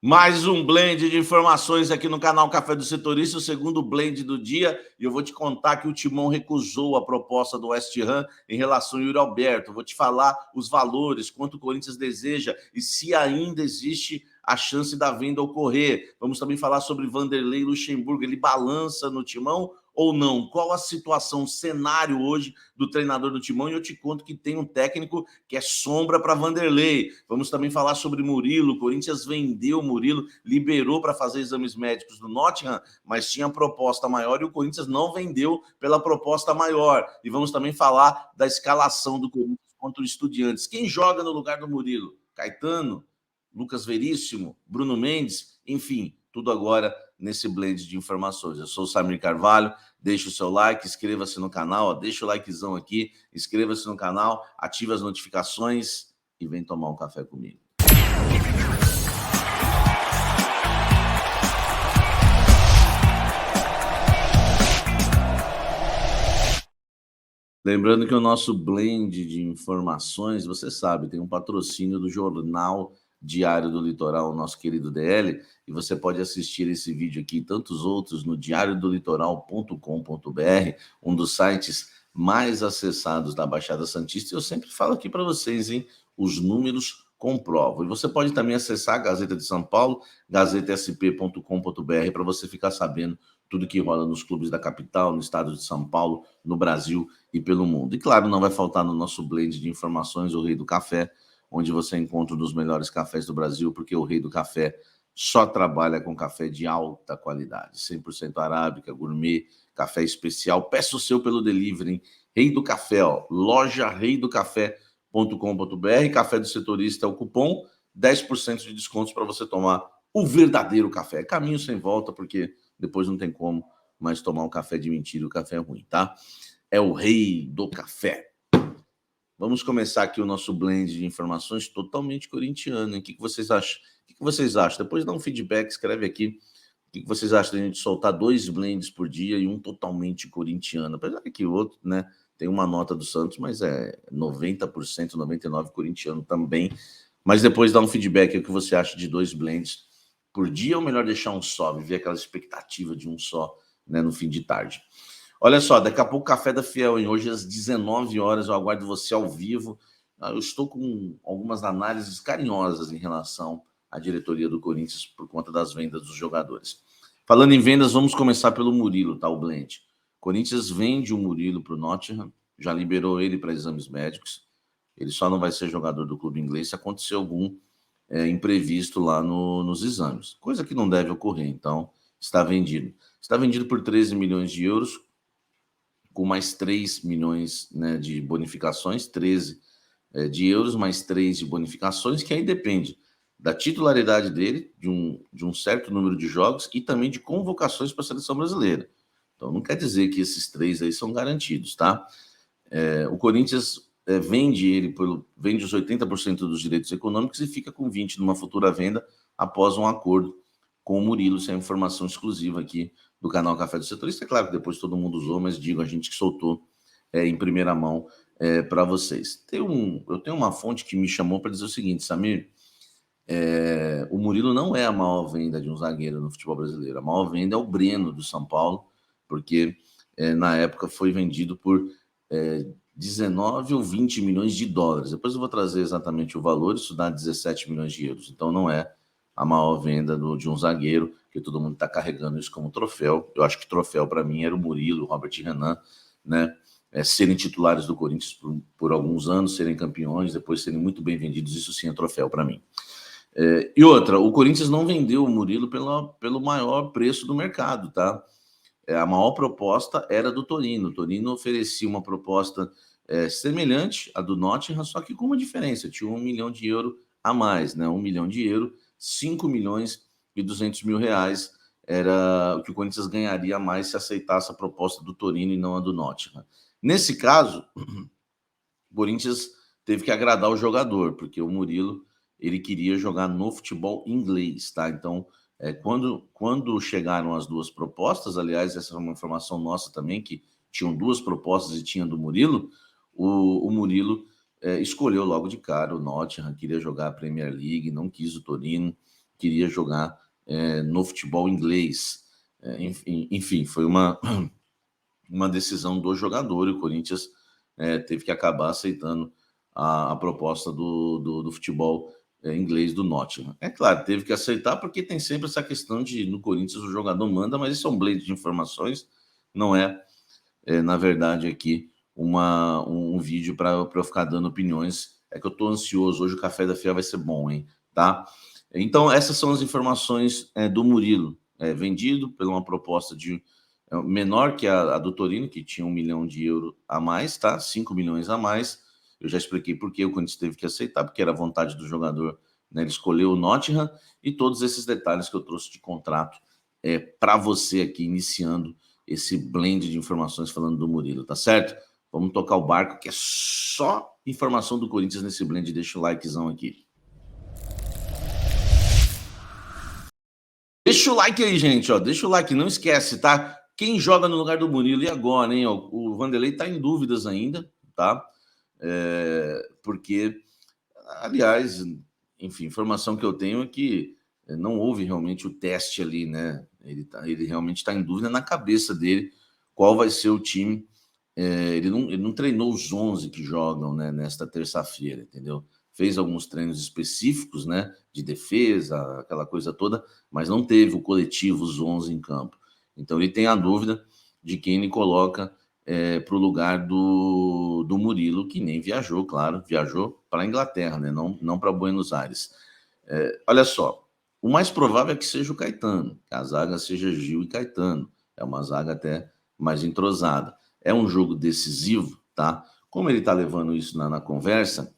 Mais um blend de informações aqui no canal Café do Setorista, o segundo blend do dia, e eu vou te contar que o Timão recusou a proposta do West Ham em relação ao Yuri Alberto. Vou te falar os valores, quanto o Corinthians deseja e se ainda existe a chance da venda ocorrer. Vamos também falar sobre Vanderlei Luxemburgo, ele balança no Timão ou não? Qual a situação, o cenário hoje do treinador do Timão? E eu te conto que tem um técnico que é sombra para Vanderlei. Vamos também falar sobre Murilo. O Corinthians vendeu o Murilo, liberou para fazer exames médicos do Nottingham, mas tinha proposta maior e o Corinthians não vendeu pela proposta maior. E vamos também falar da escalação do Corinthians contra o Estudiantes. Quem joga no lugar do Murilo? Caetano, Lucas Veríssimo, Bruno Mendes, enfim, tudo agora nesse blend de informações. Eu sou o Samir Carvalho, deixa o seu like, inscreva-se no canal, deixa o likezão aqui, inscreva-se no canal, ative as notificações e vem tomar um café comigo. Lembrando que o nosso blend de informações, você sabe, tem um patrocínio do Jornal Diário do Litoral, nosso querido DL, e você pode assistir esse vídeo aqui e tantos outros no diariodolitoral.com.br, um dos sites mais acessados da Baixada Santista. E eu sempre falo aqui para vocês, hein? Os números comprovam. E você pode também acessar a Gazeta de São Paulo, gazetasp.com.br, para você ficar sabendo tudo que rola nos clubes da capital, no estado de São Paulo, no Brasil e pelo mundo. E claro, não vai faltar no nosso blend de informações o Rei do Café, onde você encontra um dos melhores cafés do Brasil, porque o Rei do Café só trabalha com café de alta qualidade, 100% arábica, gourmet, café especial. Peça o seu pelo delivery, hein? Rei do Café, ó, loja reidocafé.com.br, Café do Setorista é o cupom, 10% de descontos para você tomar o verdadeiro café. Caminho sem volta, porque depois não tem como mais tomar um café de mentira, o café é ruim, tá? É o Rei do Café. Vamos começar aqui o nosso blend de informações totalmente corintiano, hein? O que vocês acham? O que vocês acham? Depois dá um feedback, escreve aqui. O que vocês acham da gente soltar 2 blends por dia e um totalmente corintiano? Apesar que o outro, né, tem uma nota do Santos, mas é 90%, 99% corintiano também. Mas depois dá um feedback, o que você acha de 2 blends por dia ou melhor deixar um só, viver aquela expectativa de um só, né, no fim de tarde. Olha só, daqui a pouco Café da Fiel, hein? Hoje às 19 horas eu aguardo você ao vivo. Eu estou com algumas análises carinhosas em relação à diretoria do Corinthians por conta das vendas dos jogadores. Falando em vendas, vamos começar pelo Murilo, tá? O blend. Corinthians vende o Murilo para o Nottingham, já liberou ele para exames médicos. Ele só não vai ser jogador do clube inglês se acontecer algum imprevisto lá nos exames, coisa que não deve ocorrer. Então, está vendido. Está vendido por 13 milhões de euros, com mais 3 milhões, né, de bonificações, 13 de euros, mais 3 de bonificações, que aí depende da titularidade dele, de um certo número de jogos e também de convocações para a seleção brasileira. Então não quer dizer que esses 3 aí são garantidos, tá? O Corinthians vende os 80% dos direitos econômicos e fica com 20% numa futura venda após um acordo com o Murilo. Isso é informação exclusiva aqui do canal Café do Setorista. É claro que depois todo mundo usou, mas digo, a gente que soltou em primeira mão para vocês. Eu tenho uma fonte que me chamou para dizer o seguinte, Samir, o Murilo não é a maior venda de um zagueiro no futebol brasileiro. A maior venda é o Breno, do São Paulo, porque na época foi vendido por 19 ou 20 milhões de dólares. Depois eu vou trazer exatamente o valor, isso dá 17 milhões de euros. Então não é a maior venda de um zagueiro, que todo mundo está carregando isso como troféu. Eu acho que troféu para mim era o Murilo, o Robert Renan, né? Serem titulares do Corinthians por alguns anos, serem campeões, depois serem muito bem vendidos, isso sim é troféu para mim. E outra, o Corinthians não vendeu o Murilo pelo maior preço do mercado, tá? A maior proposta era do Torino. O Torino oferecia uma proposta semelhante à do Nottingham, só que com uma diferença. Tinha 1 milhão de euros a mais, né? 1 milhão de euros, 5 milhões e 200 mil reais era o que o Corinthians ganharia a mais se aceitasse a proposta do Torino e não a do Nottingham. Nesse caso, o Corinthians teve que agradar o jogador, porque o Murilo ele queria jogar no futebol inglês, tá? Então, quando chegaram as 2 propostas, aliás, essa é uma informação nossa também, que tinham 2 propostas e tinha do Murilo, o Murilo escolheu logo de cara o Nottingham, queria jogar a Premier League, não quis o Torino, queria jogar no futebol inglês. Enfim, foi uma decisão do jogador, e o Corinthians teve que acabar aceitando a proposta do futebol inglês do Nottingham. É claro, teve que aceitar, porque tem sempre essa questão de, no Corinthians, o jogador manda, mas isso é um blend de informações, não na verdade, aqui um vídeo para eu ficar dando opiniões. É que eu estou ansioso, hoje o Café da Fiel vai ser bom, hein? Tá? Então, essas são as informações do Murilo, vendido por uma proposta de menor que a do Torino, que tinha 1 milhão de euros a mais, tá? 5 milhões a mais. Eu já expliquei por que o Corinthians teve que aceitar, porque era a vontade do jogador, né? Ele escolheu o Nottingham, e todos esses detalhes que eu trouxe de contrato para você aqui, iniciando esse blend de informações falando do Murilo, tá certo? Vamos tocar o barco, que é só informação do Corinthians nesse blend. Deixa o likezão aqui. Deixa o like aí, gente, ó. Deixa o like, não esquece, tá? Quem joga no lugar do Murilo? E agora, hein? O Vanderlei tá em dúvidas ainda, tá? Porque, aliás, enfim, informação que eu tenho é que não houve realmente o teste ali, né? Ele realmente está em dúvida na cabeça dele qual vai ser o time. Ele não treinou os 11 que jogam, né, nesta terça-feira, entendeu? Fez alguns treinos específicos, né, de defesa, aquela coisa toda, mas não teve o coletivo, os 11 em campo. Então ele tem a dúvida de quem ele coloca para o lugar do Murilo, que nem viajou, claro, viajou para a Inglaterra, né, não para Buenos Aires. Olha só, o mais provável é que seja o Caetano, que a zaga seja Gil e Caetano. É uma zaga até mais entrosada. É um jogo decisivo, tá? Como ele tá levando isso na conversa,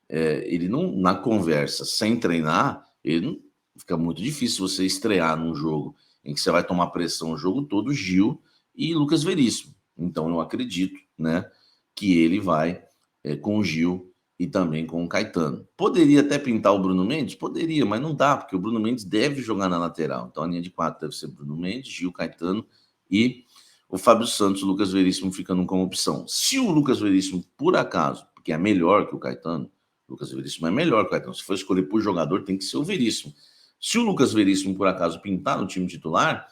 ele não, na conversa, sem treinar, ele não, fica muito difícil você estrear num jogo em que você vai tomar pressão o jogo todo, Gil e Lucas Veríssimo. Então eu acredito, né, que ele vai com o Gil e também com o Caetano. Poderia até pintar o Bruno Mendes? Poderia, mas não dá, porque o Bruno Mendes deve jogar na lateral. Então a linha de 4 deve ser Bruno Mendes, Gil, Caetano e o Fábio Santos, o Lucas Veríssimo ficando como opção. Se o Lucas Veríssimo, por acaso, porque é melhor que o Caetano, o Lucas Veríssimo é melhor que o Caetano. Se for escolher por jogador, tem que ser o Veríssimo. Se o Lucas Veríssimo, por acaso, pintar no time titular,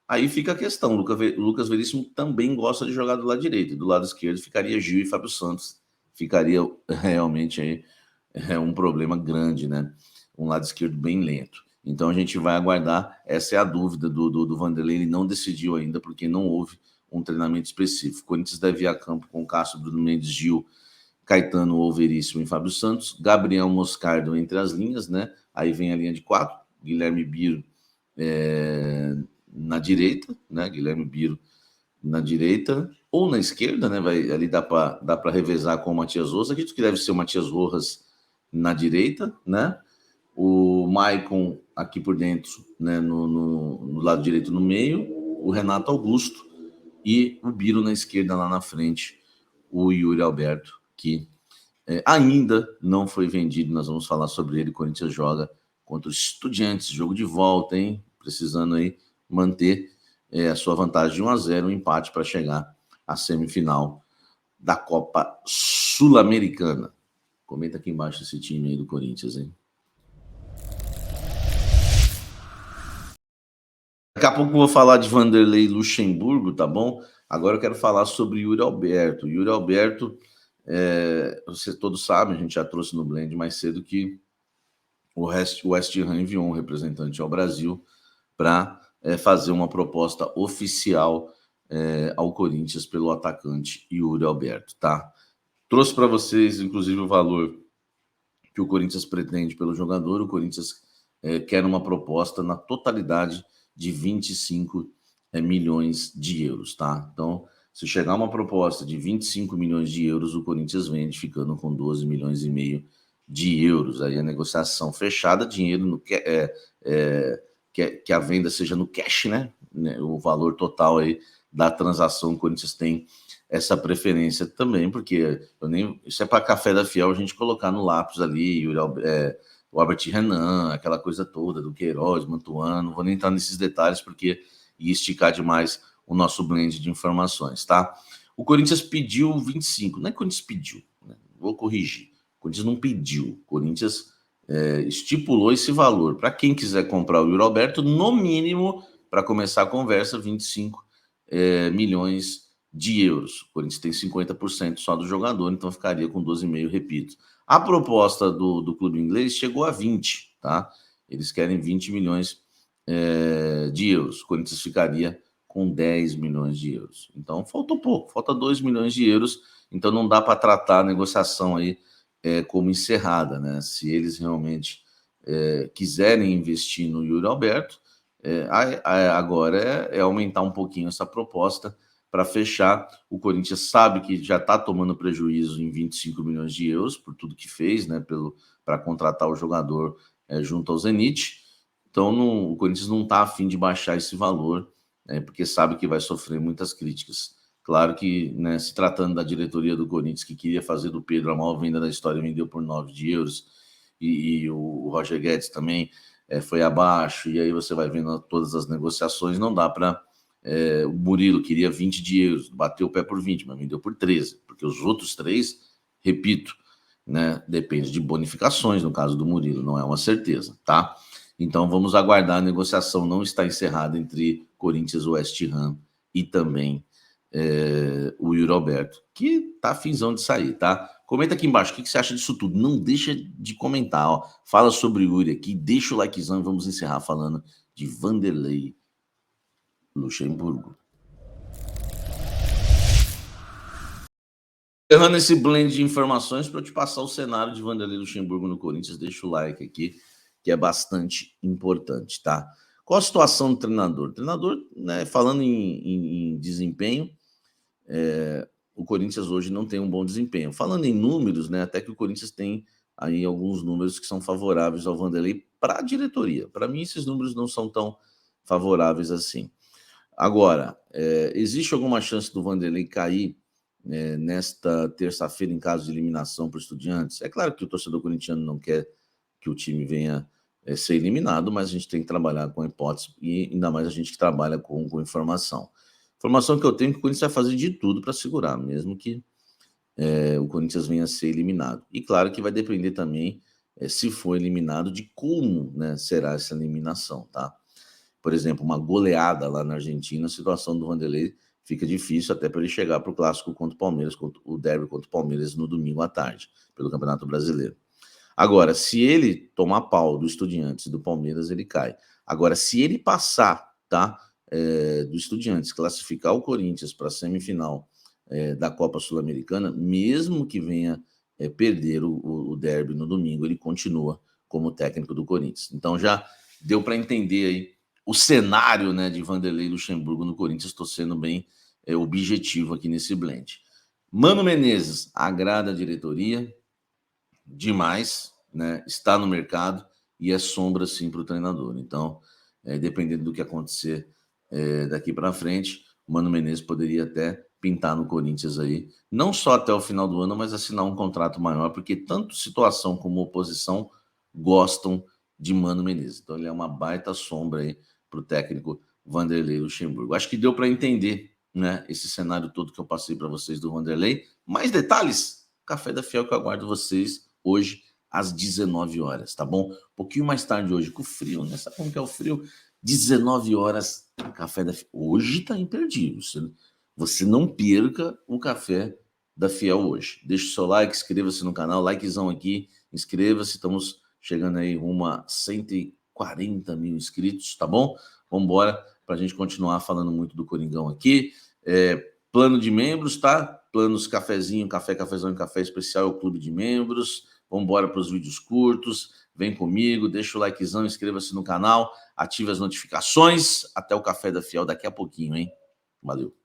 aí fica a questão. O Lucas Veríssimo também gosta de jogar do lado direito. Do lado esquerdo ficaria Gil e Fábio Santos. Ficaria realmente aí um problema grande, né? Um lado esquerdo bem lento. Então a gente vai aguardar. Essa é a dúvida do Vanderlei. Ele não decidiu ainda, porque não houve um treinamento específico. O Corinthians deve ir a campo com Cássio, Bruno Mendes, Gil, Caetano ou Veríssimo e Fábio Santos, Gabriel Moscardo entre as linhas, né? Aí vem a linha de 4, Guilherme Biro na direita, né? Guilherme Biro na direita ou na esquerda, né? Ali dá para revezar com o Matias Rojas. Acredito que deve ser o Matias Rojas na direita, né? O Maicon aqui por dentro, né? No lado direito no meio, o Renato Augusto e o Biro na esquerda lá na frente, o Yuri Alberto, que ainda não foi vendido. Nós vamos falar sobre ele. O Corinthians joga contra os Estudiantes, jogo de volta, hein? Precisando aí manter a sua vantagem de 1-0, um empate para chegar à semifinal da Copa Sul-Americana. Comenta aqui embaixo esse time aí do Corinthians, hein? Daqui a pouco eu vou falar de Vanderlei Luxemburgo, tá bom? Agora eu quero falar sobre Yuri Alberto. Yuri Alberto, vocês todos sabem, a gente já trouxe no Blend mais cedo, que o West Ham enviou um representante ao Brasil para fazer uma proposta oficial ao Corinthians pelo atacante Yuri Alberto, tá? Trouxe para vocês, inclusive, o valor que o Corinthians pretende pelo jogador. O Corinthians quer uma proposta na totalidade de 25 milhões de euros, tá? Então, se chegar uma proposta de 25 milhões de euros, o Corinthians vende ficando com 12 milhões e meio de euros. Aí a negociação fechada, dinheiro no que a venda seja no cash, né? O valor total aí da transação, o Corinthians tem essa preferência também, porque isso é para Café da Fiel a gente colocar no lápis ali, o Albert Renan, aquela coisa toda do Queiroz, Mantuano. Não vou nem entrar nesses detalhes porque ia esticar demais o nosso blend de informações, tá? O Corinthians pediu 25, não é que o Corinthians pediu, né? Vou corrigir. O Corinthians não pediu, o Corinthians estipulou esse valor. Para quem quiser comprar o Yuri Alberto, no mínimo, para começar a conversa, 25 milhões de euros. O Corinthians tem 50% só do jogador, então ficaria com 12,5, repito. A proposta do clube inglês chegou a 20, tá? Eles querem 20 milhões de euros. O Corinthians ficaria com 10 milhões de euros. Então, faltou pouco, falta 2 milhões de euros. Então, não dá para tratar a negociação aí como encerrada, né? Se eles realmente quiserem investir no Yuri Alberto, agora é aumentar um pouquinho essa proposta para fechar. O Corinthians sabe que já está tomando prejuízo em 25 milhões de euros por tudo que fez, né? Para contratar o jogador junto ao Zenit. Então, o Corinthians não está afim de baixar esse valor, porque sabe que vai sofrer muitas críticas. Claro que, né, se tratando da diretoria do Corinthians, que queria fazer do Pedro a maior venda da história, vendeu por 9 de euros, e o Roger Guedes também foi abaixo, e aí você vai vendo todas as negociações, não dá para... o Murilo queria 20 de euros, bateu o pé por 20, mas vendeu por 13, porque os outros 3, repito, né, depende de bonificações, no caso do Murilo, não é uma certeza, tá? Então vamos aguardar, a negociação não está encerrada entre Corinthians, West Ham e também o Yuri Alberto, que tá afinzão de sair, tá? Comenta aqui embaixo o que você acha disso tudo. Não deixa de comentar, ó. Fala sobre o Yuri aqui, deixa o likezão e vamos encerrar falando de Vanderlei Luxemburgo. Encerrando esse blend de informações para eu te passar o cenário de Vanderlei Luxemburgo no Corinthians, deixa o like aqui, que é bastante importante, tá? Qual a situação do treinador? O treinador, né, falando em desempenho, o Corinthians hoje não tem um bom desempenho. Falando em números, né, até que o Corinthians tem aí alguns números que são favoráveis ao Vanderlei para a diretoria. Para mim, esses números não são tão favoráveis assim. Agora, existe alguma chance do Vanderlei cair nesta terça-feira em caso de eliminação para o Estudiantes? É claro que o torcedor corintiano não quer que o time venha ser eliminado, mas a gente tem que trabalhar com a hipótese, e ainda mais a gente que trabalha com informação. Informação que eu tenho é que o Corinthians vai fazer de tudo para segurar, mesmo que o Corinthians venha a ser eliminado. E claro que vai depender também, se for eliminado, de como, né, será essa eliminação, tá? Por exemplo, uma goleada lá na Argentina, a situação do Vanderlei fica difícil até para ele chegar para o clássico contra o Palmeiras, o derby contra o Palmeiras no domingo à tarde, pelo Campeonato Brasileiro. Agora, se ele tomar pau do Estudiantes e do Palmeiras, ele cai. Agora, se ele passar, tá, do Estudiantes, classificar o Corinthians para a semifinal da Copa Sul-Americana, mesmo que venha perder o derby no domingo, ele continua como técnico do Corinthians. Então já deu para entender aí o cenário, né, de Vanderlei Luxemburgo no Corinthians. Estou sendo bem objetivo aqui nesse blend. Mano Menezes agrada a diretoria demais, né? Está no mercado e é sombra sim para o treinador. Então, dependendo do que acontecer daqui para frente, o Mano Menezes poderia até pintar no Corinthians aí, não só até o final do ano, mas assinar um contrato maior, porque tanto situação como oposição gostam de Mano Menezes. Então ele é uma baita sombra aí para o técnico Vanderlei Luxemburgo. Acho que deu para entender, né, esse cenário todo que eu passei para vocês do Vanderlei. Mais detalhes? Café da Fiel que eu aguardo vocês hoje às 19 horas, tá bom? Um pouquinho mais tarde hoje, com o frio, né? Sabe como que é o frio? 19 horas, Café da Fiel. Hoje tá imperdível. Você não perca o Café da Fiel hoje. Deixa o seu like, inscreva-se no canal, likezão aqui, inscreva-se. Estamos chegando aí rumo a 140 mil inscritos, tá bom? Vamos embora para a gente continuar falando muito do Coringão aqui. Plano de membros, tá? Planos cafezinho, cafezão e café especial é o clube de membros. Vamos embora para os vídeos curtos. Vem comigo, deixa o likezão, inscreva-se no canal, ative as notificações. Até o Café da Fiel daqui a pouquinho, hein? Valeu.